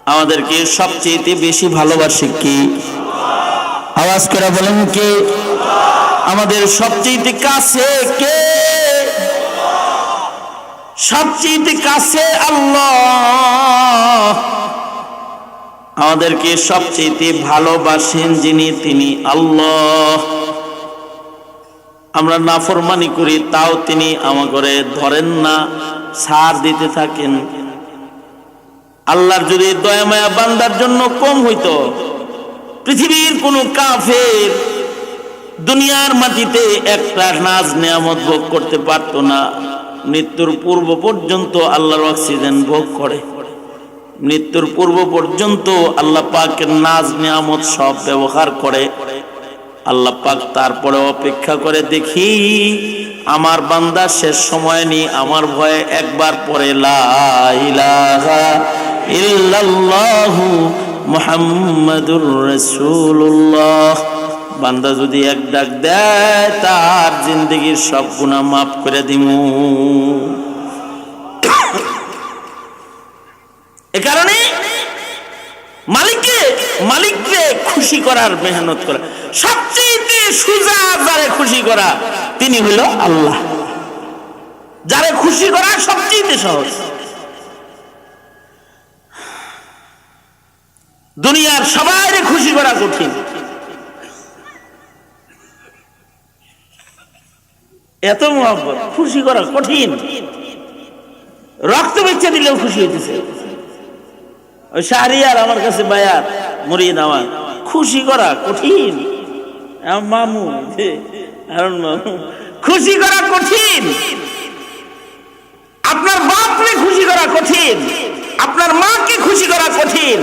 আমাদেরকে সবচেয়ে বেশি ভালোবাসে কি? আওয়াজ করে বলেন কে? আমাদের সবচেয়ে কাছে কে? সবচেয়ে কাছে আল্লাহ। আমাদেরকে সবচেয়ে ভালোবাসেন যিনি, তিনি আল্লাহ। আমরা নাফরমানি করি, তাও তিনি আমাকে ধরেন না, ছাড় দিতে থাকেন। আল্লাহর যদি দয়া মায়া বান্দার জন্য কম হইতো, পৃথিবীর কোন কাফের দুনিয়ার মাটিতে একটা নাজ নেয়ামত ভোগ করতে পারতো না। মৃত্যুর পূর্ব পর্যন্ত আল্লাহর অক্সিজেন ভোগ করে, মৃত্যুর পূর্ব পর্যন্ত আল্লাহ পাকের নাজ নেয়ামত সব ব্যবহার করে। আল্লাহ পাক তারপরে অপেক্ষা করে, দেখি আমার বান্দা শেষ সময় নি আমার ভয়ে একবার পরে লা ইলাহা ইল্লাল্লাহু মুহাম্মাদুর রাসূলুল্লাহ, বান্দা যদি এক ডাক দেয় তার জিন্দেগির সব গুনাহ মাফ করে দিমু। এ কারণে মালিককে খুশি করার মেহনত করা, সবচেয়ে সোজা যারে খুশি করা তিনি হইল আল্লাহ। যারে খুশি করা সবচেয়ে সহজ। দুনিয়ার সবাইরে খুশি করা কঠিন, এত মহব্বত, খুশি করা কঠিন। রক্ত বেচে দিলেও খুশি হইতেছে। ওই শাহরিয়ার আমার কাছে বায়াত মুরিদ, আমার খুশি করা কঠিন। মামু খুশি করা কঠিন। আপনার বাপকে খুশি করা কঠিন, আপনার মাকে খুশি করা কঠিন।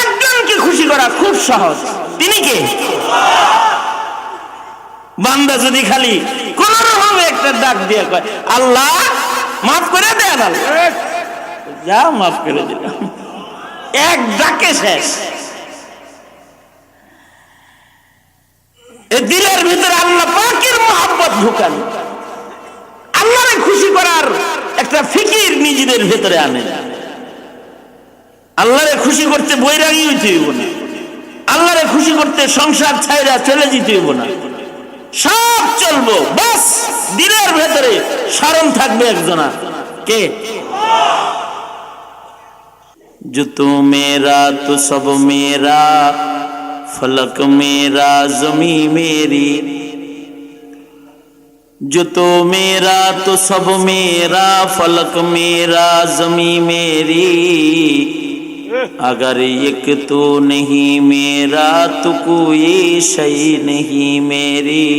একজনকে খুশি করা খুব সহজ, তিনি কে? বান্দা যদি খালি কোন রকমে একটা ডাক দিয়ে কয় আল্লাহ মাফ করে দেন, যা মাফ করে দিলাম, এক ডাকে শেষ। এই দিলের ভিতরে আল্লাহ পাকের মহব্বত ঢুকান, আল্লাহরে খুশি করার একটা ফিকির নিজেদের ভেতরে আনে। আল্লাহরে খুশি করতে বৈরাগী হইতে হইব না, আল্লাহরে খুশি করতে সংসার ছাইরা চলে যেতে হইব না, সব চলবো, বাস দিলের ভেতরে স্মরণ থাকবে একজনা, কে? जो तू मेरा तो सब मेरा, फलक मेरा जमी मेरी। जो तो मेरा तो सब मेरा, फलक मेरा जमी मेरी। अगर एक तो नहीं मेरा तो कोई शय नहीं मेरी।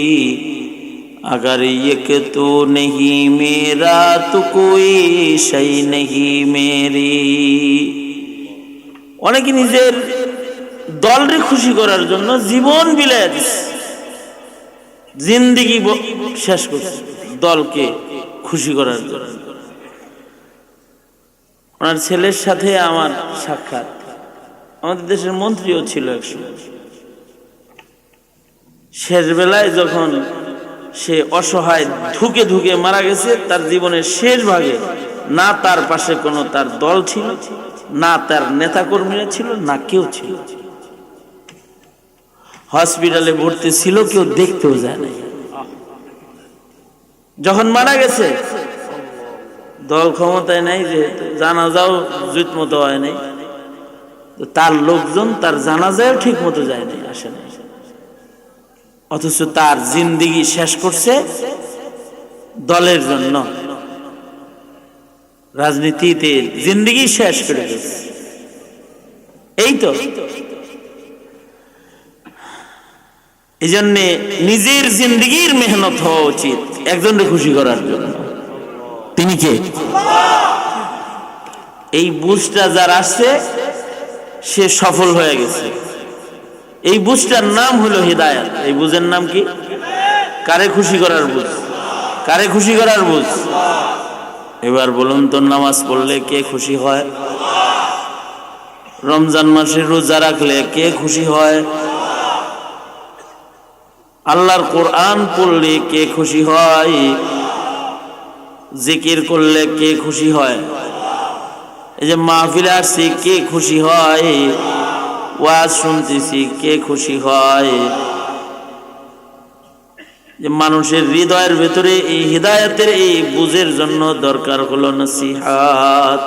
अगर एक तो नहीं मेरा तो कोई शय नहीं मेरी। অনেকে নিজের দলরে খুশি করার জন্য জীবন বিলায় দিচ্ছে, জিন্দেগি শেষ করছে দলকে খুশি করার জন্য। ওনার ছেলের সাথে আমার সাক্ষাৎ, আমাদের দেশের মন্ত্রীও ছিল একসময়। শেষ বেলায় যখন সে অসহায় ধুকে ধুকে মারা গেছে, তার জীবনের শেষ ভাগে না তার পাশে কোনো তার দল ছিল, না তার নেতা কর্মীরা ছিল, না কেউ ছিল। হসপিটালে ভর্তি ছিল, কেউ দেখতেও যায় না। যখন মারা গেছে দল ক্ষমতায় নাই, যে জানাজাও জুত মতো হয় নাই, তার লোকজন তার জানাজাও ঠিক মতো যায় নাই, আসে নাই। অথচ তার জিন্দেগি শেষ করছে দলের জন্য, রাজনীতিতে জিন্দেগি শেষ করে গেছে। এই তো এই জন্যে নিজের জিন্দেগির মেহনত হওয়া উচিত একজনকে খুশি করার জন্য। তিনি কে? এই বুঝটা যার আসছে সে সফল হয়ে গেছে। এই বুঝটার নাম হলো হিদায়াত। এই বুঝের নাম কি? কারে খুশি করার বুঝ? কারে খুশি করার বুঝ? এবার বলুন তো, নামাজ পড়লে কে খুশি হয়? রমজান মাসে রোজা রাখলে কে খুশি হয়? আল্লাহর কোরআন পড়লে কে খুশি হয়? জিকির করলে কে খুশি হয়? এই যে মাহফিলে আসছি কে খুশি হয়, ওয়াজ শুনতেছি কে খুশি হয়? যে মানুষের হৃদয়ের ভেতরে এই হিদায়াতের এই বুঝের জন্য দরকার হলো নসিহাত।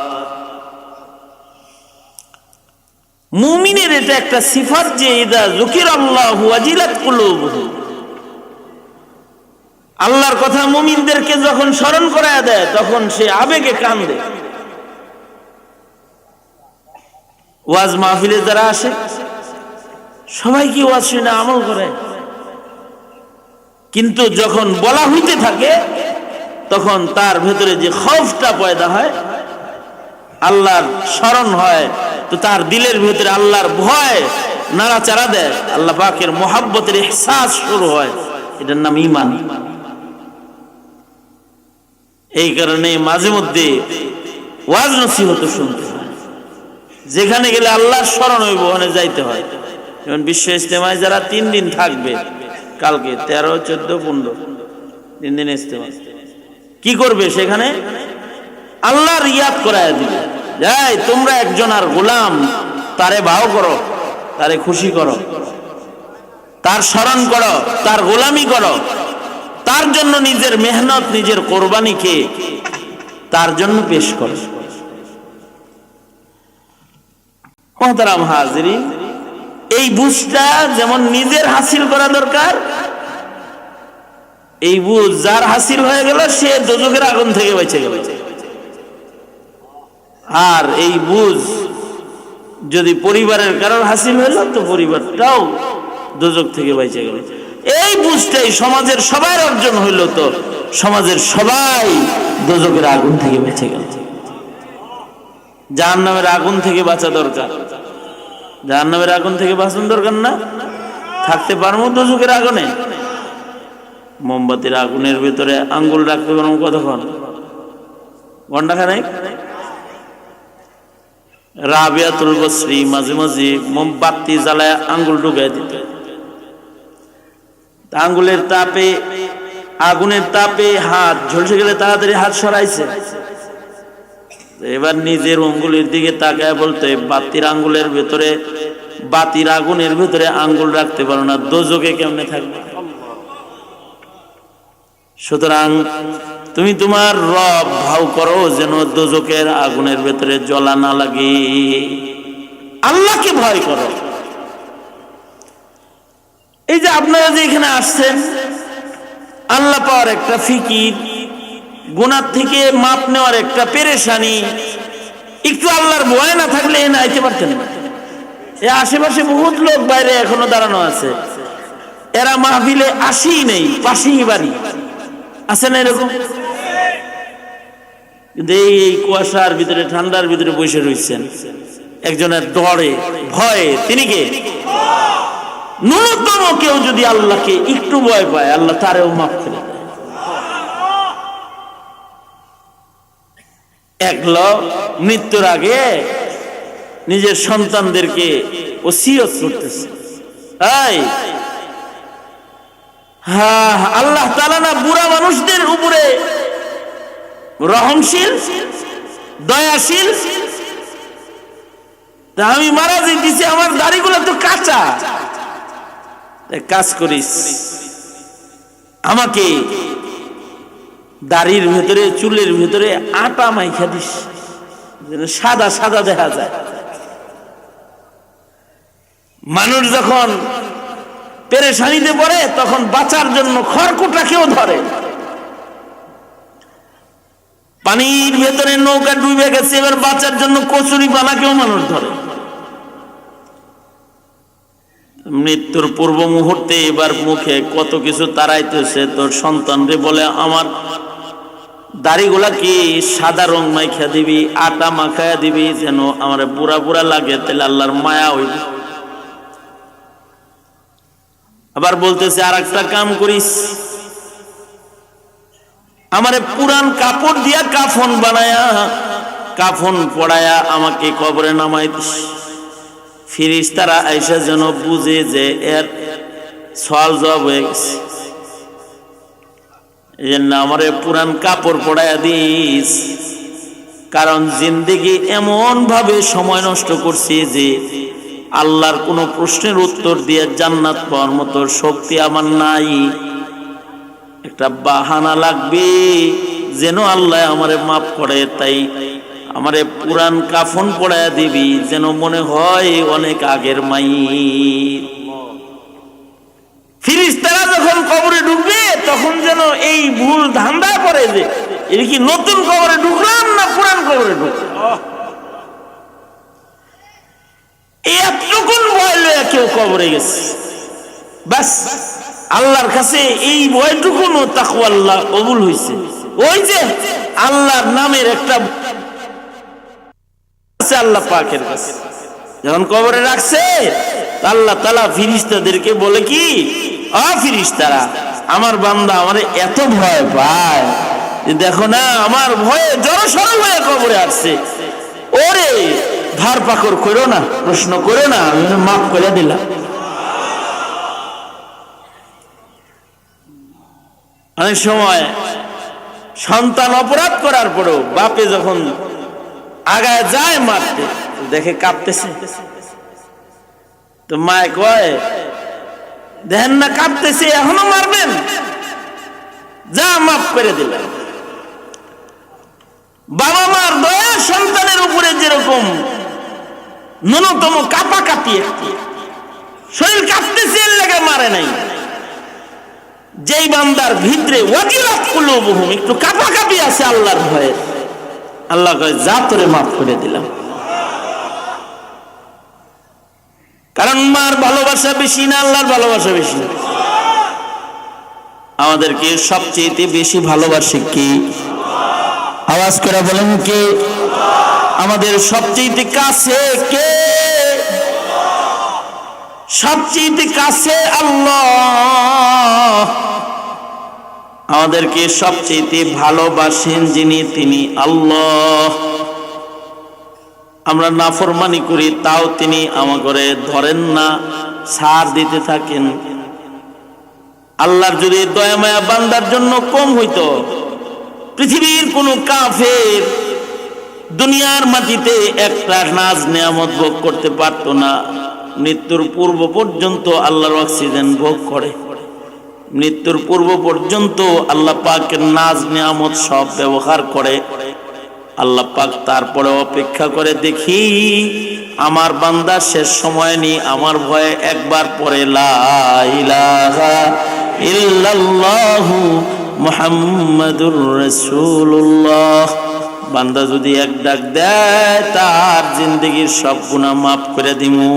মুমিনের এটা একটা সিফাত যে ইদা যুকিরাল্লাহু ওয়াজিলাত কুলুবুহুম, আল্লাহর কথা মুমিনদেরকে যখন স্মরণ করায় দেয় তখন সে আবেগে কান্দে। ওয়াজ মাহফিলে যারা আসে সবাই কি ওয়াজ শুনে আমল করে, কিন্তু যখন বলা হইতে থাকে তখন তার ভেতরে যে খৌফটা পয়দা হয়, আল্লাহর স্মরণ হয়, তো তার দিলের ভেতরে আল্লাহর ভয় নাড়াচাড়া দেয়, আল্লাহ পাকের মোহাব্বতের ইহসাস শুরু হয়। এটার নাম ঈমান। এই কারণে মাঝে মধ্যে ওয়াজ নসিহত শুনতে হয়, যেখানে গেলে আল্লাহর স্মরণ হইব ওখানে যাইতে হয়। যেমন বিশ্ব ইজতেমায় যারা 3 দিন থাকবে, কালকে 13, 14, 15 3 দিন ইজতেমা, কি করবে সেখানে? আল্লাহর ইয়াদ করায় দিবে, যাই তোমরা একজন আর গোলাম, তারে ভাও করো, তারে খুশি করো, তার স্মরণ করো, তার গোলামি করো, তার জন্য নিজের মেহনত নিজের কোরবানিকে তার জন্য পেশ করো। মুহতারাম হাজিরিন, এই বুঝটা যেমন নিজের হাসিল করা দরকার, এই বুঝ যার হাসিল হয়ে গেল সে দোজখের আগুন থেকে বেঁচে গেল। আর এই বুঝ যদি পরিবারের কারোর হাসিল হইল তো পরিবারটাও দোজখ থেকে বেঁচে গেল। এই বুঝটাই সমাজের সবার অর্জন হইল তো সমাজের সবাই দোজখের আগুন থেকে বেঁচে গেল। জাহান্নামের আগুন থেকে বাঁচা দরকার, জাহান্নামের আগুন থেকে বাঁচানো দরকার না? থাকতে পারবো দোজখের আগুনে? মোমবাতির আগুনের ভিতরে আঙ্গুল রাখতে পারবো কতক্ষণ? ঘন্টা খানেক। রাবিয়াতুল বসরি মাঝে মাঝে মোমবাতি জ্বালায় আঙ্গুল ঢুকাই দিত, আঙ্গুলের তাপে আগুনের তাপে হাত ঝলসে গেলে তাড়াতাড়ি হাত সরাইছে। এবার নিজের আঙ্গুলের দিকে তাকায় বলতে, বাতির আঙ্গুলের ভেতরে, বাতির আগুনের ভেতরে আঙ্গুল রাখতে পারো না, দোজখে কেমনে থাকবে? সুতরাং তুমি তোমার রব ভাও করো যেন দোজখের আগুনের ভেতরে জ্বলা না লাগে, আল্লাহকে ভয় করো। এই যে আপনারা যে এখানে আসছেন, আল্লাহ পাওয়ার একটা ফিকির, গুনাহ থেকে মাপ নেওয়ার একটা পেরেশানি, একটু আল্লাহর ভয় না থাকলে এ না আইতে পারতেন না। এ আশেপাশে বহুত লোক বাইরে এখনো দাঁড়ানো আছে, এরা মাহফিলে আসেই নেই, পাশেই বাড়ি, আছে না এরকম? কিন্তু এই কুয়াশার ভিতরে ঠান্ডার ভিতরে বসে রয়েছেন একজনের ডরে ভয়ে। তিনি কে? ন্যূনতম কেউ যদি আল্লাহকে একটু ভয় পায়, আল্লাহ তারেও মাফ করে দেয়। একলা মৃত্যুর আগে নিজের সন্তানদেরকে ওসিয়ত করতেছে, আল্লাহ তাআলা না বুড়া মানুষদের উপরে রহমশীল, দয়াশীল? আমি মারা যেতেছি, আমার দাড়িগুলো তো কাঁচা, কাজ করিস, আমাকে দাড়ির ভেতরে চুলের ভেতরে আটা মাইখা দিস, সাদা সাদা দেখা যায়। মানুষ যখন পেরেশানিতে পড়ে তখন বাঁচার জন্য খড়কুটাকেও ধরে। পানির ভেতরে নৌকা ডুবে গেছে, এবার বাঁচার জন্য কচুরি পানাকেও মানুষ ধরে। মৃত্যুর পূর্ব মুহূর্তে এবার মুখে কত কিছু তাড়াইতেছে, তোর সন্তানরে বলে আমার দাড়িগুলা কি সাদা রং মাইখা দিবি, আটা মাখায়া দিবি, যেন আমার বুড়া বুড়া লাগে, তাহলে আল্লাহর মায়া হইবে। আবার বলতেছে আর একটা কাম করিস, আমারে পুরান কাপড় দিয়া কাফন বানায়া, কাফন পড়ায়া আমাকে কবরে নামাই দিস, ফেরেশতারা আইসা যেন বুঝে যে এর সওয়াল জবাব হয়ে গেছে। এই জন্য আমারে পুরান কাপড় পড়ায়া দিস, কারণ জিন্দেগি এমন ভাবে সময় নষ্ট করছি যে আল্লাহর কোনো প্রশ্নের উত্তর দিয়ে জান্নাত পাওয়ার মতো শক্তি আমার নাই। একটা বাহানা লাগবে যেন আল্লাহ আমারে মাফ করে, তাই আমারে পুরান কাফন পড়ায়া দিবি যেন মনে হয় অনেক আগের মাইর। ফিরিস্তারা যখন কবরে ঢুকবে তখন যেন এই ভুল ধান্দা করে যে এটা কি নতুন কবরে ঢুকলাম না পুরান কবরে ঢুকলাম। এতটুকুন ভয় লইয়া কেউ কবরে গেছে, বাস আল্লাহর কাছে এই ভয়টুকুন তাকওয়া আল্লাহ কবুল হয়েছে। ওই যে আল্লাহর নামের একটা আল্লাহ পাকের কাছে যখন কবরে রাখছে আল্লাহ তাআলা ফিরিস্তাদেরকে বলে কি, ফিরিস্তারা আমার বান্দা আমারে এত ভয় পায়, দেখো না আমার ভয়ে জড়সড় হয়ে কবরে আসছে, ওরে ধার পাকড় করো না, প্রশ্ন করো না, আমি মাফ করে দিলাম। অনেক সময় সন্তান অপরাধ করার পরেও বাপে যখন আগায় যায় মারতে, দেখে কাঁপতেছে, তো মায় কয় দেখেন না কাঁপতেছে এখনো মারবেন, যা মাফ করে দিলাম। বাবা মার দয়া সন্তানের উপরে যেরকম ন্যূনতম কাঁপা কাঁপি, শরীর কাঁপতেছে এর লেগে মারে নাই, যেই বান্দার ভিতরে ওয়াজিলাত কুলুবুহুম একটু কাঁপা কাঁপি আছে আল্লাহর ভয়ে, আল্লাহ কয় যা তোরে মাফ করে দিলাম। কারণ মার ভালোবাসা বেশি না আল্লাহর ভালোবাসা বেশি? আমাদেরকে সবচেয়ে বেশি ভালোবাসে কি? আওয়াজ করে বলেন কে? আমাদের সবচেয়ে কাছে কে? সবচেয়ে কাছে আল্লাহ। আমাদেরকে সবচেয়ে ভালোবাসেন যিনি, তিনি আল্লাহ। আমরা নাফরমানি করি তাও তিনি আমাকে ধরেন না, ছাড় দিতে থাকেন। আল্লাহর যদি দয়া মায়া বান্দার জন্য কম হইতো, পৃথিবীর কোন কাফের দুনিয়ার মাটিতে একটা নাজ নিয়ামত ভোগ করতে পারতো না। মৃত্যুর পূর্ব পর্যন্ত আল্লাহর অক্সিজেন ভোগ করে, মৃত্যুর পূর্ব পর্যন্ত আল্লাহ পাকের নাজ নিয়ামত সব ব্যবহার করে। আল্লাহ পাক তারপরে অপেক্ষা করে দেখি আমার বান্দা শেষ সময় নি আমার ভয়ে একবার পরে লা ইলাহা ইল্লাল্লাহু মুহাম্মাদুর রাসূলুল্লাহ, বান্দা যদি এক ডাক দেয় তার জিন্দেগির সব গুনাহ মাফ করে দিমু।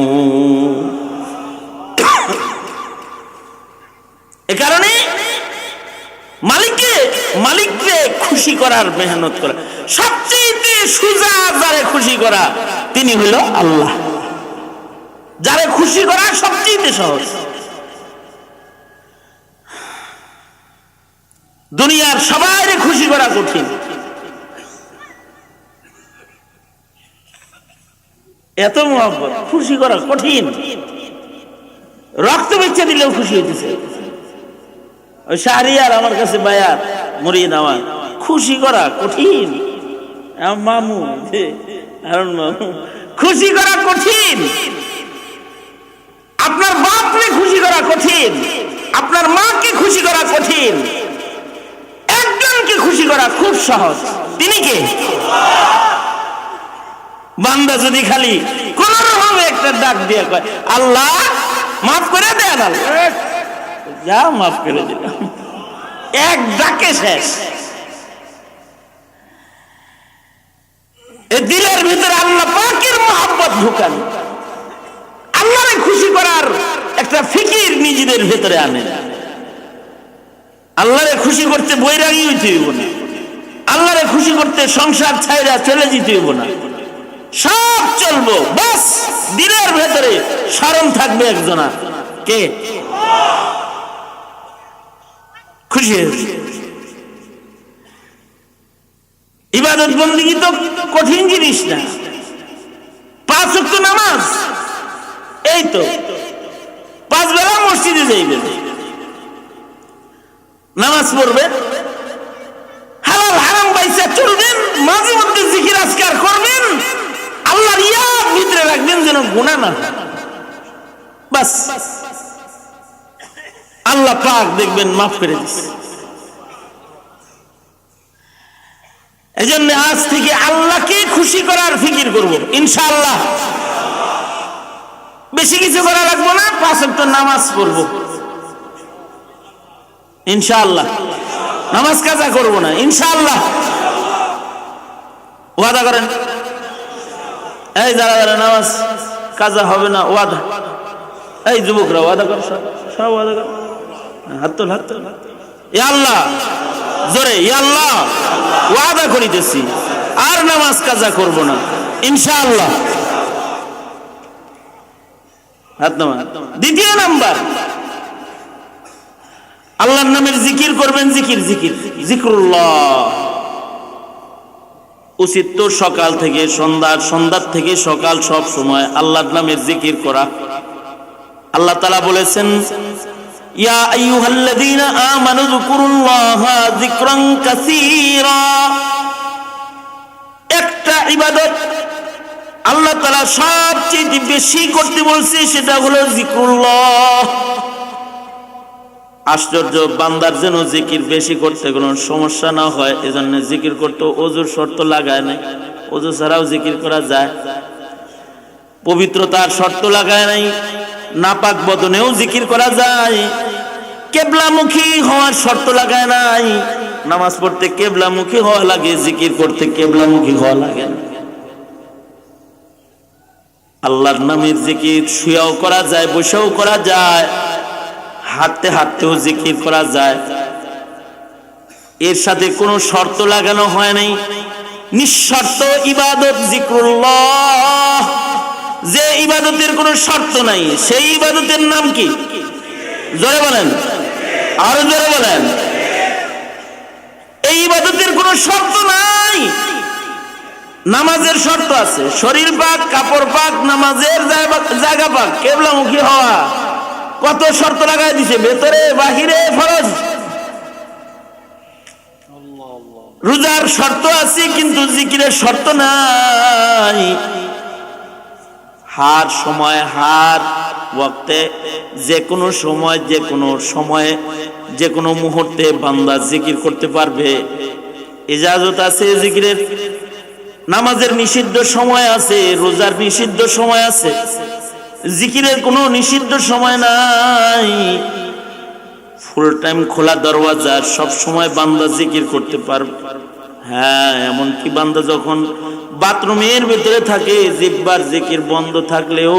এ কারণে মালিককে খুশি করার মেহনত করা, সবচেয়ে সোজা যারে খুশি করা তিনি হইল আল্লাহ। যারে খুশি করা সবচেয়ে সহজ। দুনিয়ার সবাইরে খুশি করা কঠিন, এত মহব্বত খুশি করা কঠিন। রক্ত বেচে দিলেও খুশি হইতেছে। ওই শাহরিয়ার আমার কাছে বায়াত মুরিদ আমার, খুশি করা কঠিন। মামু খুশি করা কঠিন, আপনার বাপকে খুশি করা কঠিন, আপনার মাকে খুশি করা কঠিন, একজনকে খুশি করা খুব সহজ, তিনি কে? বান্দা যদি খালি কোন রকম একটা ডাক দিয়ে কয় আল্লাহ মাফ করে দেন, যা মাফ করে দিলাম, এক ডাকে শেষ। এই দিলের ভিতরে আল্লাহ পাকের মহব্বত ঢুকান, আল্লাহরে খুশি করার একটা ফিকির নিজেদের ভিতরে আনেন। আল্লাহরে খুশি করতে বৈরাগী হইতে হইব না, আল্লাহরে খুশি করতে সংসার ছাইরা চলে যেতে হইব না, সব চলবো, বাস দিলের ভেতরে স্মরণ থাকবে একজনা কে? খুশি হয়েছে। ইবাদত বন্দেগী তো কঠিন জিনিস না। 5 ওয়াক্ত নামাজ, এই তো 5 বেলা মসজিদে যাইবেন, নামাজ পড়বেন, হালাল হারাম বাইসা চলবেন, মাঝে মধ্যে জিকির যেন গুনাহ না হয়, বাস আল্লাহ পাক দেখবেন মাফ করে দিচ্ছে। এই জন্য আজ থেকে আল্লাহকে খুশি করার ফিকির করব ইনশাআল্লাহ। বেশি কিছু করা লাগবে না, 5 ওয়াক্ত নামাজ পড়ব ইনশাআল্লাহ। নামাজ কাজা করব না ইনশাআল্লাহ। ওয়াদা করেন, এই যারা যারা নামাজ কাজা হবে না ওয়াদা, এই যুবকরা ওয়াদা কর, সব ওয়াদা কর, হাত তোল, হাত তোল। ইয়া আল্লাহ, জোরে ইয়া আল্লাহ, ওয়াদা করিতেছি আর নামাজ কাজা করব না ইনশাআল্লাহ। হাত নামান। দ্বিতীয় নাম্বার, আল্লাহর নামের জিকির করবেন। জিকির জিকির জিকরুল্লাহ উচিত তো সকাল থেকে সন্ধ্যার, সন্ধ্যার থেকে সকাল সব সময় আল্লাহর নামের জিকির করা। আল্লাহ তাআলা বলেছেন, ইয়া আইয়ুহাল্লাযীনা আমানু যকুরুল্লাহা যিকরান কাসীরা। একটা ইবাদত আল্লাহ তাআলা সবচেয়ে বেশি করতে বলছে, সেটা হলো জিকরুল্লাহ। আশ্চর্য, বান্দার যেন জিকির বেশি করতে কোনো সমস্যা না হয়, এজন্য জিকির করতে ওযুর শর্ত লাগায় নাই। ওযু ছাড়াও জিকির করা যায়, পবিত্রতার শর্ত লাগায় নাই, নাপাক বদনেও জিকির করা যায়, কিবলামুখী হওয়ার শর্ত লাগায় নাই। নামাজ পড়তে কিবলামুখী হওয়া লাগে, জিকির করতে কিবলামুখী হওয়া লাগে না। আল্লাহর নামের জিকির শুয়েও করা যায়, বসেও করা যায়, হাঁটতে হাঁটতেও জিকির করা যায়। এর সাথে কোনো শর্ত লাগানো হয় নাই, নিঃশর্ত ইবাদত জিকরুল্লাহ। যে ইবাদতের কোনো শর্ত নাই, সেই ইবাদতের নাম কি? জোরে বলেন, আরো জোরে বলেন। এই ইবাদতের কোনো শর্ত নাই। নামাজের শর্ত আছে, শরীর পাক, কাপড় পাক, নামাজের জায়গা পাক, কিবলামুখী হওয়া। কত শর্ত লাগাই দিছে, ভেতরে বাহিরে ফরজ। রোজার শর্ত আছে, কিন্তু জিকিরের শর্ত নাই। হার সময়, হার ওয়াক্তে, যে কোনো সময়, যে কোনো সময়ে, যে কোনো মুহূর্তে বান্দা জিকির করতে পারবে, ইজাজত আছে জিকিরের। নামাজের নিষিদ্ধ সময় আছে, রোজার নিষিদ্ধ সময় আছে, জিকিরের কোনো নিষিদ্ধ সময় নাই। ফুল টাইম খোলা দরওয়াজা, সব সময় বান্দা জিকির করতে পারবে। হ্যাঁ, এমনকি বান্দা যখন বাথরুমের ভিতরে থাকে, জিহ্বার জিকির বন্ধ থাকলেও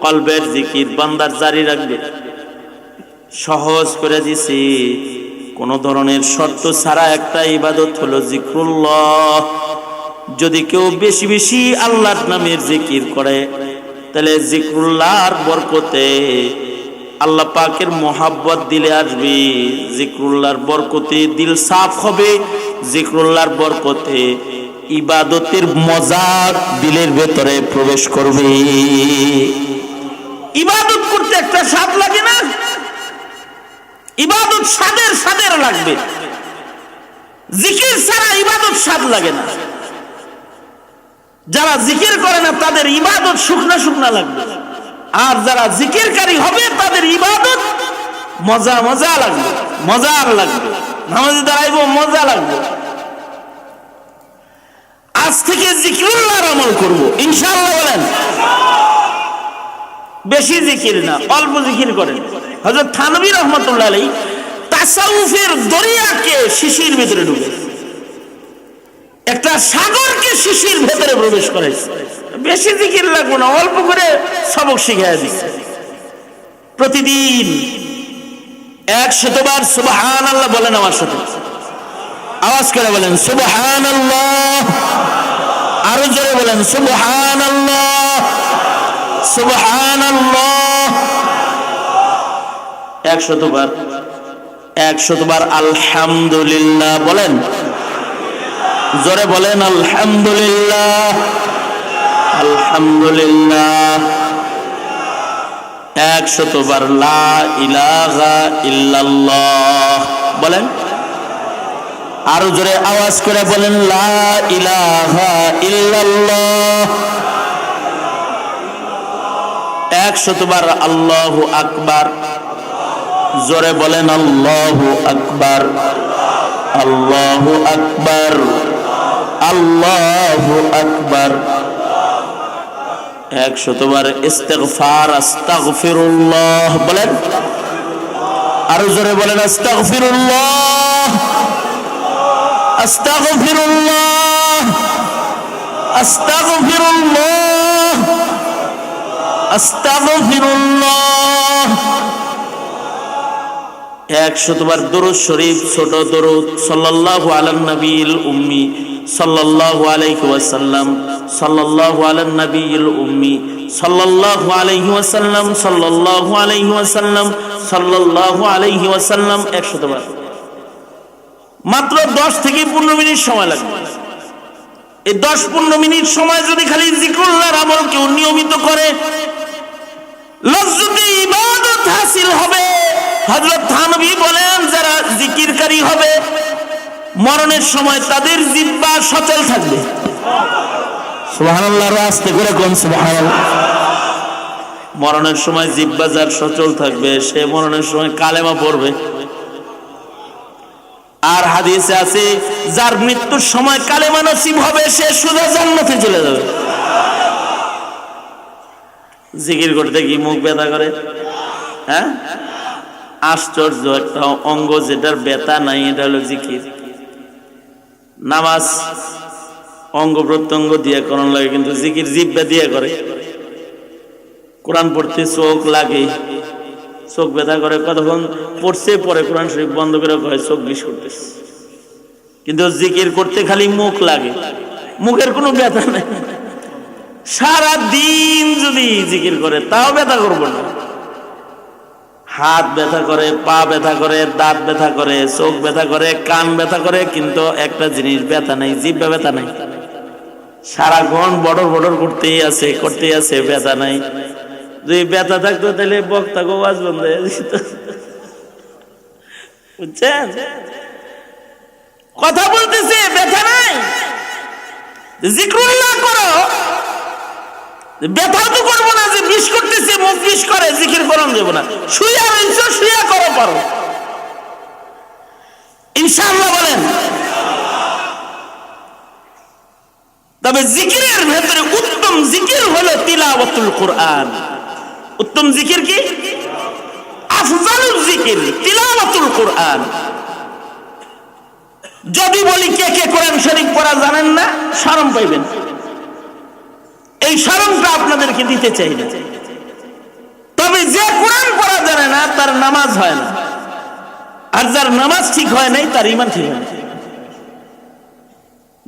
কলবের জিকির বান্দার জারি রাখবে। সহজ করে দিছি, কোন ধরনের শর্ত ছাড়া একটা ইবাদত হলো জিকরুল্লাহ। যদি কেউ বেশি বেশি আল্লাহর নামের জিকির করে, তাহলে জিকরুল্লাহর বরকতে আল্লাহ পাকের মোহাব্বত দিলে আসবে। জিকরুল্লাহর বরকতে দিল সাফ হবে, জিকরুল্লাহর বরকতে ইবাদতের মজা দিলের ভেতরে প্রবেশ করবে। ইবাদত করতে একটা স্বাদ লাগে না? ইবাদত স্বাদের স্বাদের লাগবে, জিকির ছাড়া ইবাদত স্বাদ লাগে না। যারা জিকির করে না তাদের ইবাদত শুকনা শুকনা লাগবে, আর যারা জিকিরকারী হবে তাদের ইবাদত মজা মজা লাগবে, মজার লাগবে। নামাজে দাঁড়াইবো, মজা লাগবে। আজ থেকে জিকিরুল্লাহর আমল করব ইনশাআল্লাহ। বলেন, বেশি জিকির না, অল্প জিকির করেন। হযরত থানভী রাহমাতুল্লাহ আলাইহি তাসাউফের দরিয়াকে শিশির ভিতরে ঢুকে, একটা সাগরকে শিশির ভেতরে প্রবেশ করাইছে। বেশি জিকির লাগবে না, অল্প করে সবক শিখাইয়া দিচ্ছে। প্রতিদিন 100 বার সুবহানাল্লাহ বলেন আমার সাথে, আওয়াজ করে বলেন সুবহানাল্লাহ। আরো জোরে বলেন সুবহানাল্লাহ, সুবহানাল্লাহ। 100 বার, 100 বার আলহামদুলিল্লাহ বলেন, জোরে বলেন আলহামদুলিল্লাহ, আলহামদুলিল্লাহ। 100 বার লা ইলাহা ইল্লাল্লাহ বলেন, আরো জোরে আওয়াজ করে বলেন লা ইলাহা ইল্লাল্লাহ। 100 বার আল্লাহু আকবার। জোরে বলেন আল্লাহু আকবার, আল্লাহু আকবার, আল্লাহু আকবার। 100 বার ইস্তিগফার, আস্তাগফিরুল্লাহ বলেন, আরো জোরে বলেন আস্তাগফিরুল্লাহ, আস্তাগফিরুল্লাহ, আস্তাগফিরুল্লাহ, আস্তাগফিরুল্লাহ। 100 বার দুরূদ শরীফ, ছোট দুরূদ, সাল্লাল্লাহু আলান নবিয়িল উম্মি, সাল্লাল্লাহু আলাইহি ওয়াসাল্লাম, সাল্লাল্লাহু আলান নবিয়িল উম্মি, সাল্লাল্লাহু আলাইহি ওয়াসাল্লাম, সাল্লাল্লাহু আলাইহি ওয়াসাল্লাম, সাল্লাল্লাহু আলাইহি ওয়াসাল্লাম। 100 বার। মাত্র 10 থেকে 15 মিনিট সময় লাগবে। এই 10-15 মিনিট সময় যদি খালি জিকিরুল্লাহর আমল কেউ নিয়মিত করে, লজ্জতে ইবাদত হাসিল হবে। হযরত থানভী বলেন, যারা জিকিরকারী হবে মরণের সময় তাদের জিহ্বা সচল থাকবে। সুবহানাল্লাহ, আস্তে করে কোন সুবহানাল্লাহ। মরণের সময় জিহ্বা যার সচল থাকবে সে মরণের সময় কালেমা পড়বে। আর হাদিসে আছে, যার মৃত্যুর সময় কালেমা নসিব হবে সে সোজা জান্নাতে চলে যাবে। জিকির করতে কি মুখ ব্যথা করে? হ্যাঁ, আশ্চর্য একটা অঙ্গ যেটার ব্যথা নাই, এটা হলো জিকির। নামাজ অঙ্গ প্রত্যঙ্গ দিয়ে করানো লাগে, কিন্তু জিকির জিহ্বা দিয়ে করে। কোরআন পড়তে চোখ লাগে, চোখ ব্যথা করে, কতক্ষণ পড়ছে পরে কোরআন শরীফ বন্ধ করে কয় চোখ বিষ করতেছে। কিন্তু জিকির করতে খালি মুখ লাগে, মুখের কোনো ব্যথা নেই। সারা দিন যদি জিকির করে তাও ব্যথা করবো না। হাত ব্যথা করে, পা ব্যথা করে, দাঁত ব্যথা করে, চোখ ব্যথা করে, কান ব্যথা করে, কিন্তু একটা জিনিস ব্যথা নাই, জিহ্বা ব্যথা নাই। সারাক্ষণ বড়র বড়র করতেই আছে, ব্যথা নাই। যদি ব্যথা থাকতো তাহলে বক্তা গো ওয়াজ বন্ধ হয়ে যেত। বুঝছেন? কথা বলতেছে, ব্যথা নাই, জিকিরুল্লাহ করো। ব্যথা তো করবো না যে বিষ করতেছে, মুখ বিষ করে, জিকির করান দেবো না। শুয়া রইছো, শুয়া করো, পারো ইনশাআল্লাহ বলেন। তবে জিকিরের ভেতরে উত্তম জিকির হলো তিলাওয়াতুল কোরআন। উত্তম জিকির কি? আফজালুল জিকির তিলাওয়াতুল কোরআন। যদি বলি কে কে কোরআন শরীফ পড়া জানেন না, শরম পাইবেন। এই শরমটা আপনাদেরকে দিতে চাই না। তবে যে কোরআন পড়া জানে না তার নামাজ হয় না, আর যার নামাজ ঠিক হয় নাই তার ঈমান ঠিক হয় না।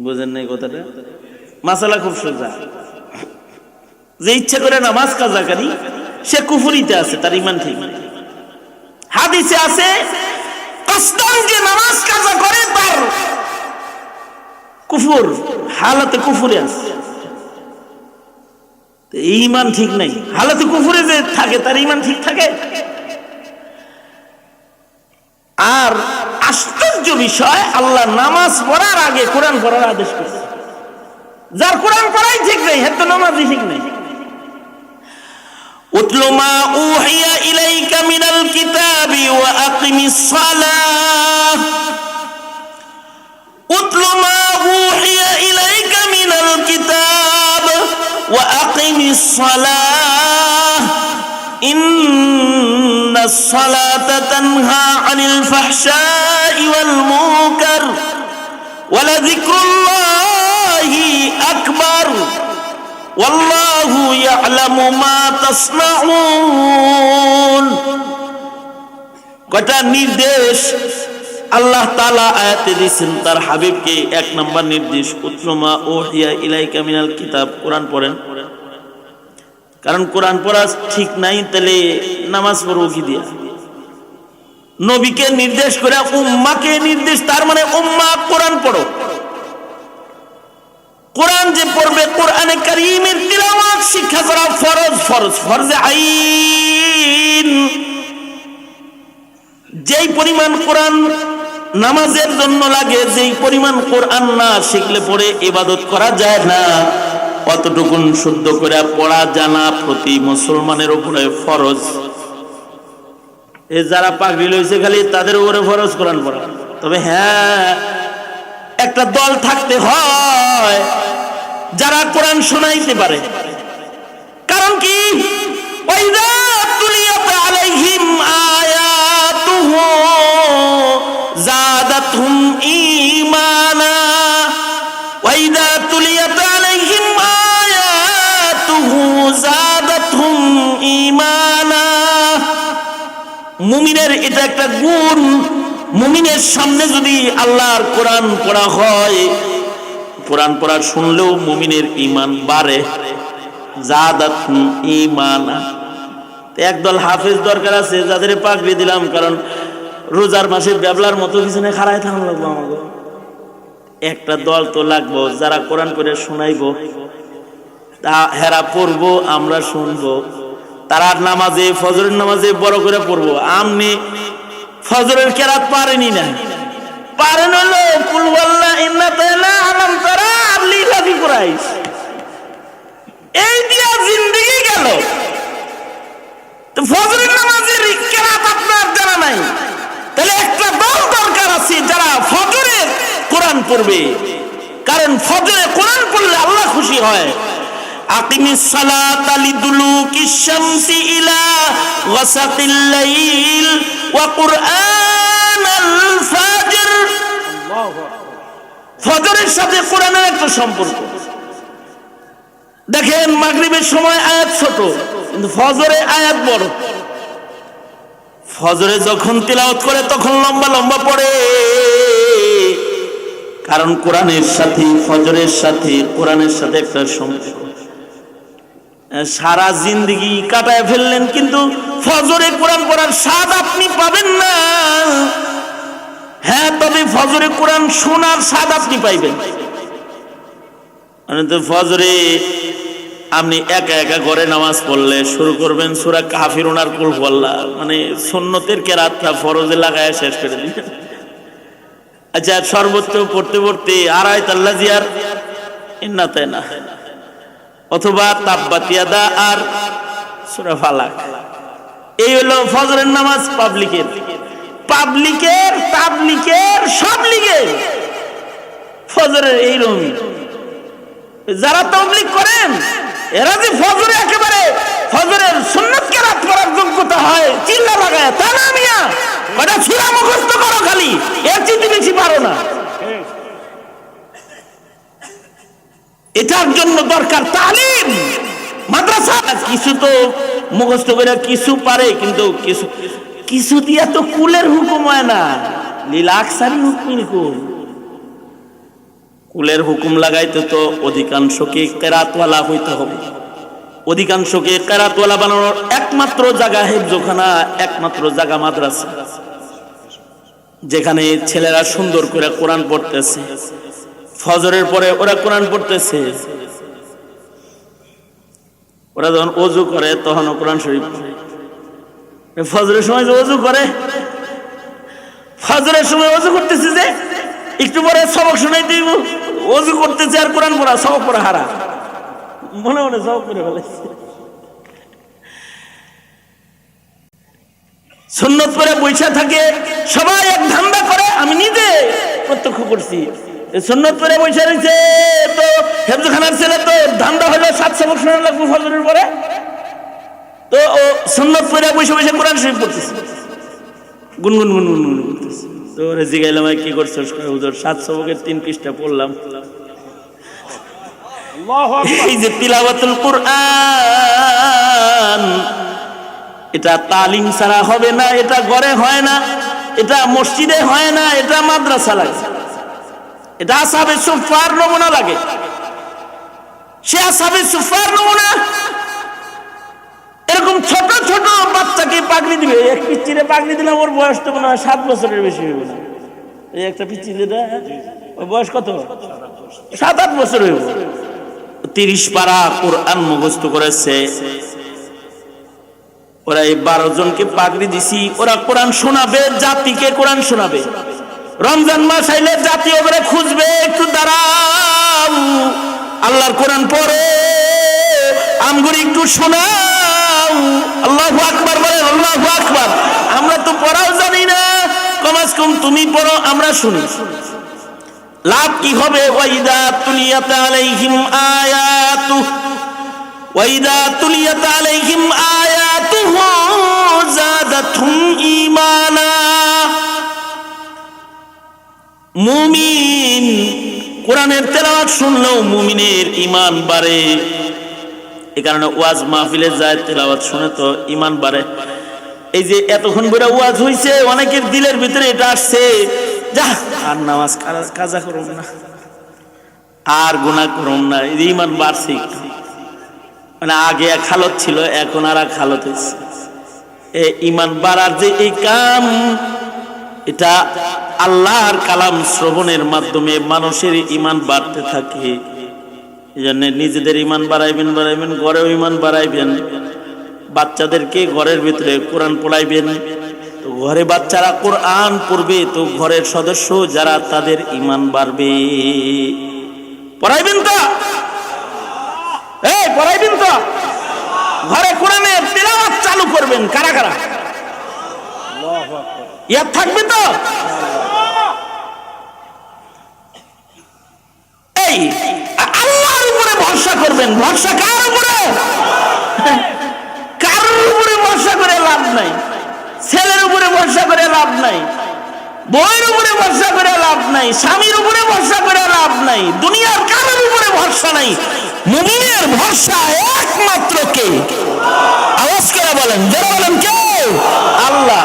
বুঝেন নাই কথাটা? মাসালা খুব সোজা। যে ইচ্ছা করে নামাজ কাজাকারী সে কুফরিতে আছে, তার ঈমান ঠিক না। হাদিসে আছে, কসম যে নামাজ কাজা করে তার কুফর, হালাতে কুফরে আছে, ঈমান ঠিক নাই। হালাতে কুফরে যে থাকে তার ঈমান ঠিক থাকে। আর আশ্চর্য বিষয়, আল্লাহ নামাজ পড়ার আগে কোরআন পড়ার আদেশ করেছে। যার কোরআন পড়াই ঠিক নেই, হ্যাঁ তো নামাজই ঠিক নেই। উতলু মা উহিয়া ইলাইকা মিনাল কিতাবি ওয়া আকিমিস সালাহ। উতলু মা উহিয়া ইলাইকা মিনাল কিতাব ওয়া আকিমিস সালাহ ইন্নাস সালাতা তানহা আনিল ফাহশাই ওয়াল মুনকার ওয়া লাযিকরুল্লাহি আকবার ওয়াল্লাহু ইয়ালামু মা তাসনাউন। কয়টা নির্দেশ আল্লাহ তাআলা আয়াতে দিয়েছেন তার হাবিবকে। 1 নম্বর নির্দেশ, উতলু মা উহিয়া ইলাইকা মিনাল কিতাব, কোরআন পড়েন। কারণ কোরআন পড়া ঠিক নাই, তাহলে নামাজ পড়বো কি দিয়া? নবীকে নির্দেশ করে উম্মাকে নির্দেশ, তার মানে উম্মা কোরআন পড়ো। কোরআন যে পড়বে, কোরআনে কারীমের তিলাওয়াত শিক্ষা করা ফরজ, ফরজে আইন। যেই পরিমাণ কোরআন নামাজের জন্য লাগে, যেই পরিমাণ কোরআন না শিখলে পরে ইবাদত করা যায় না। অতটুকুন শুদ্ধ করে পড়া জানা প্রতি মুসলমানের উপরে ফরজ। যারা পাগড়ি লইছে খালি তাদের উপরে ফরজ কোরআন পড়া। তবে হ্যাঁ, একটা দল থাকতে হয় যারা কোরআন শোনাইতে পারে। কারণ কি, ওয়াইদা তুলিয়াত আলাইহিম আয়াতুহু যাদাতহুম ঈমানা, ওয়াইদা তুলিয়াত আলাইহিম আয়াতুহু যাদাতহুম ঈমানা। মুমিনের এটা একটা গুণ, মুমিনের সামনে যদি আল্লাহর কোরআন পড়া হয়, কোরআন পড়া শুনলেও মুমিনের ঈমান বাড়ে। যাদাতহুম ঈমানা। একদল হাফেজ দরকার আছে যাদের পাগড়ি দিলাম, কারণ রোজার মাসে বেবলার মতো পিছনে খাড়ায় থাকা লাগবো আমাকে। একটা দল তো লাগবো যারা কোরআন করে শোনাইবো, তা হেরা পড়বো, আমরা শুনবো। তারা নামাজে, ফজরের নামাজে বড় করে পড়বো। আমনি ফজরের কেরাত পারেনি না, পারেন হলো কুল ওয়াল্লাহ ইন্নাতানা আলাম তারা আবলি লাফি কুরাইশ, এই দিয়া জিন্দেগি গেল। তো ফজরের নামাজের কেরাত আপনার জানা নাই, তাহলে একটা দল দরকার আছে যারা ফজরের কোরআন পড়বে। কারণ ফজরে কোরআন পড়লে আল্লাহ খুশি হয়। আকিমিস সালাতা লিদুলুকিশ শামসি ইলা ওয়াসাতিল লাইল ওয়া কুরআনাল ফাজর। ফজরের সাথে কোরআনের একটা সম্পর্ক। দেখেন মাগরিবের সময় আয়াত ছোট, কিন্তু ফজরে আয়াত বড়। ফজরে যখন তিলাওয়াত করে তখন লম্বা লম্বা পড়ে, কারণ কোরআনের সাথে, ফজরের সাথে কোরআনের সাথে একটা সম্পর্ক। সারা জিন্দেগি কাটায় ফেললেন, কিন্তু ফজরে কোরআন পড়ার স্বাদ আপনি পাবেন না। হ্যাঁ, তবে ফজরে কোরআন শোনার স্বাদ আপনি পাইবেন। তো ফজরে আপনি একা একা ঘরে নামাজ পড়লে শুরু করবেন সূরা কাফিরুন আর কুল হুয়াল্লাহ, মানে সুন্নতের কেরাতটা ফরজে লাগায় শেষ করে দিবেন। আচ্ছা, সর্বোচ্চ পড়তে পড়তে আরাইতাল্লাযী আর ইন্নাতানা, অথবা তাব্বাত ইয়াদা আর সূরা ফালাক। এই হলো ফজরের নামাজ পাবলিকের, পাবলিকের, তাবলিকের, সব লিগের ফজরের এইরকমই। যারা তাবলিগ করেন এরা যে ফজরে একেবারে ফজরের সুন্নাত কেরাত পড়ার যোগ্যতা হয় চিল্লা লাগায়, তা না মিয়া, ওটা সূরা মুখস্থ করো খালি, এর চেয়ে বেশি পারো না। এটার জন্য দরকার তালিম, মাদ্রাসা। কিছু তো মুখস্থ করে কিছু পারে, কিন্তু কিছু কিছু দিয়া তো কুলের হুকুম হয় না। লিল আকসারি হুকুমিল কুল, কুলের হুকুম লাগাইতে তো অধিকাংশকে কেরাতওয়ালা হইতে হবে। অধিকাংশকে কেরাতওয়ালা বানানোর একমাত্র জায়গা হেফজখানা, একমাত্র জায়গা মাদ্রাসা, যেখানে ছেলেরা সুন্দর করে কোরআন পড়তেছে। ফজরের পরে ওরা কোরআন পড়তেছে, ওরা যখন ওযু করে তখন কোরআন শরীফ পড়ে। ফজরের সময় যে ওযু করে, ফজরের সময় ওযু করতেছে, যে একটু পরে সবক শোনাই দিব, ওযু করতেছে আর কোরআন পড়া, সবক পড়া হারা, মনে মনে সবক করে ফেলেছে। সুন্নত পড়ে বৈশা থাকে, সবাই এক ধান্দা করে, আমি নিজে প্রত্যক্ষ করছি। সুন্নত পড়ে বৈশা রয়েছে, তো হেফজখানার ছেলে তো ধান্দা হলো 7 সবক শোনা লাগবে ফজরের পরে, তো ও সুন্নত পড়ে বসে বসে কোরআন শরীফ পড়তেছে, গুনগুন গুনগুন করতেছে। তো ওরে জিগাইলাম, কি করছিস? হুজুর 7 সবকের 3 পৃষ্ঠা পড়লাম। এই যে তিলাওয়াতুল কুরআন, এটা তালিম ছাড়া হবে না, এটা ঘরে হয় না, এটা মসজিদে হয় না, এটা মাদ্রাসা লাগে, এটা আসহাবে সুফফার নমুনা লাগে। সে আসহাবে সুফফার নমুনা এরকম ছোট ছোট বাচ্চাকে পাগড়ি দিবে। এক পিচ্চিরে পাগড়ি দিলাম, ওর বয়স তো মনে হয় 7 বছরের বেশি হইব না। এই একটা পিচ্চি যেটা, ওর বয়স কত? 7-8 বছর হইব। 30 পারা কোরআন মুখস্থ করেছে। ওরা এই 12 জনকে পাগড়ি দিছি, ওরা কোরআন শোনাবে, জাতিকে কোরআন শোনাবে। রমজান মাস আইলে জাতি ওরে খুঁজবে, একটু দাঁড়াও, আল্লাহর কোরআন পড়ো, আমগুলো একটু শোনাও। আল্লাহু আকবার বলেন, আল্লাহু আকবার। আমরা তো পড়াও জানি না, কমাস কম তুমি পড়ো, আমরা শুনি। লাভ কি হবে? ওয়াইদা তুলিয়াত আলাইহিম আয়াতু, ওয়াইদা তুলিয়াত আলাইহিম আয়াতুহু যাদাতহুম ঈমানা। মুমিন কোরআনের তেলাওয়াত শুনলেও মুমিনের ঈমান বাড়ে। এই কারণে ওয়াজ মাহফিলে যায়, তেলাওয়াত শুনে তো ঈমান বাড়ে। এই যে এতক্ষণ ধরে ওয়াজ হইছে, অনেকের দিলের ভিতরে এটা আসছে, যা আর নামাজ কাজা করুন না, আর গুনাহ করুন না, এই ঈমান বাড়ছে। মানে আগে এক হালত ছিল, এখন আর এক হালত হয়েছে। এই ঈমান বাড়ার যে এই কাম, এটা আল্লাহর কালাম শ্রবণের মাধ্যমে মানুষের ঈমান বাড়তে থাকে। এই জন্য নিজেদের ঈমান বাড়াইবেন, ঘরেও ঈমান বাড়াইবেন। বাচ্চাদেরকে ঘরের ভিতরে কোরআন পড়াইবেন, তো ঘরে বাচ্চারা কোরআন পড়বে, তো ঘরের সদস্য যারা তাদের ঈমান বাড়বে। পড়াইবেন তো, এই পড়াইবেন তো, ঘরে কোরআনের তিলাওয়াত চালু করবেন। কারা কারা ইয়াদ থাকবে তো? এই আল্লাহর উপরে ভরসা করবেন। ভরসা কার উপরে? কারোর উপরে ভরসা করে লাভ নাই, ছেলের উপরে ভরসা করে লাভ নাই, বউয়ের উপরে ভরসা করে লাভ নাই, স্বামীর উপরে ভরসা করে লাভ নাই, দুনিয়ার কারোর উপরে ভরসা নাই। মুমিনের ভরসা একমাত্র কে? আওয়াজ করে বলেন, যারা বলেন কে? আল্লাহ।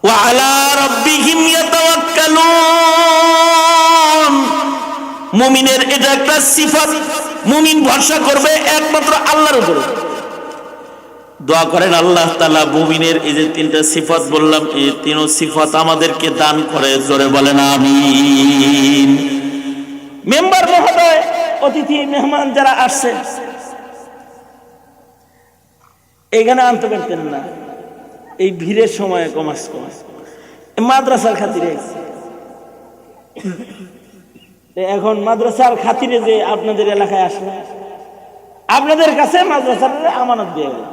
ওয়া আলা রাব্বিহিম ইয়াতাওয়াক্কালুন। মুমিনের এটা একটা সিফাত, মুমিন ভরসা করবে একমাত্র আল্লাহর উপরে। দোয়া করেন আল্লাহ তাআলা মুমিনের এই যে তিনটা সিফাত বললাম, এই তিন সিফাত আমাদেরকে দান করে। জোরে বলেন আমিন। মেম্বার মহোদয়, অতিথি মেহমান যারা আসছে এখানে আনতে পারতেন না, এই ভিড়ের সময় কমাস মাদ্রাসার খাতিরে। এখন মাদ্রাসার খাতিরে যে আপনাদের এলাকায় আসলে, আপনাদের কাছে মাদ্রাসার আমানত দিয়ে গেল,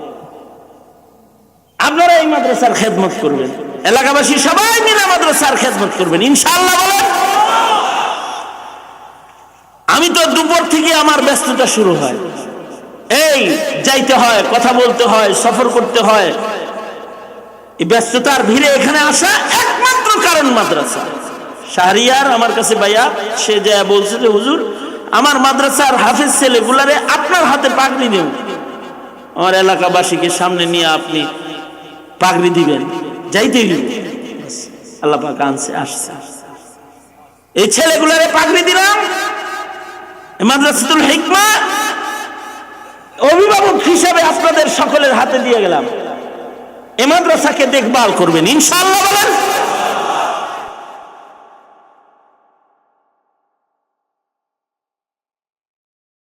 আপনারা এই মাদ্রাসার খেদমত করবেন। এলাকাবাসী সবাই মিলে মাদ্রাসার খেদমত করবেন ইনশাআল্লাহ। বলেন। আমি তো দুপুর থেকে আমার ব্যস্ততা শুরু হয়, এই যাইতে হয়, কথা বলতে হয়, সফর করতে হয়। এই ব্যস্ততার ভিড়ে এখানে আসা একমাত্র কারণ মাদ্রাসা। শাহরিয়ার আমার কাছে ভাইয়া, সে যা বলছে যে হুজুর আমার মাদ্রাসার হাফেজ ছেলেগুলারে আপনার হাতে পাগড়ি দেব, আমার এলাকাবাসীকে সামনে নিয়ে আপনি পাগড়ি দিবেন, যাইতে দিব। আল্লাহ পাক আনছে, আসছে। এই ছেলেগুলারে পাগড়ি দিলাম, মাদ্রাসাতুল হিকমা অভিভাবক হিসাবে আপনাদের সকলের হাতে দিয়ে গেলাম। এই মাদ্রাসাকে দেখভাল করবেন ইনশাআল্লাহ। বলেন।